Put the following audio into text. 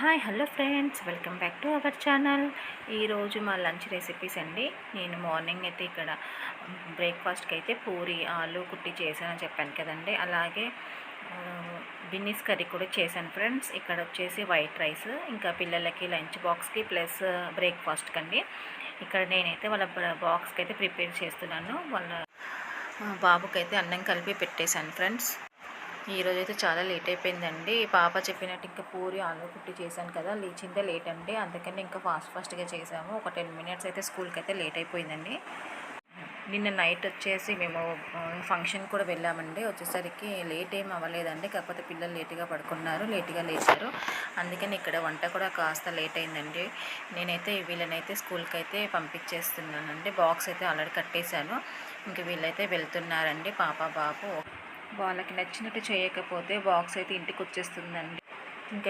Hi hello friends, welcome back to our channel. ఈరోజు మా lunch recipes అండి. నేను మార్నింగ్ అయితే ఇక్కడ బ్రేక్ఫాస్ట్కి అయితే పూరి ఆలు కుట్టి చేశానని చెప్పాను కదండి. అలాగే బిన్నీస్ కర్రీ కూడా చేశాను ఫ్రెండ్స్. ఇక్కడ వచ్చేసి వైట్ రైస్, ఇంకా పిల్లలకి లంచ్ బాక్స్కి ప్లస్ బ్రేక్ఫాస్ట్కి అండి. ఇక్కడ నేనైతే వాళ్ళ బాక్స్కి అయితే ప్రిపేర్ చేస్తున్నాను. వాళ్ళ బాబుకైతే అన్నం కలిపి పెట్టేశాను ఫ్రెండ్స్. ఈరోజైతే చాలా లేట్ అయిపోయిందండి. పాప చెప్పినట్టు ఇంకా పూరి ఆలు కుట్టి చేశాను కదా, లేచిందే లేట్ అండి. అందుకని ఇంకా ఫాస్ట్గా చేసాము. ఒక 10 మినిట్స్ అయితే స్కూల్కి అయితే లేట్ అయిపోయిందండి. నిన్న నైట్ వచ్చేసి మేము ఫంక్షన్ కూడా వెళ్ళామండి. వచ్చేసరికి లేట్ ఏం అవ్వలేదండి, కాకపోతే పిల్లలు లేట్గా పడుకున్నారు, లేట్గా లేచారు. అందుకని ఇక్కడ వంట కూడా కాస్త లేట్ అయిందండి. నేనైతే వీళ్ళనైతే స్కూల్కి అయితే పంపించేస్తున్నానండి. బాక్స్ అయితే ఆల్రెడీ కట్టేశాను. ఇంక వీళ్ళైతే వెళ్తున్నారండి, పాప బాబు. వాళ్ళకి నచ్చినట్టు చేయకపోతే బాక్స్ అయితే ఇంటికి వచ్చేస్తుందండి.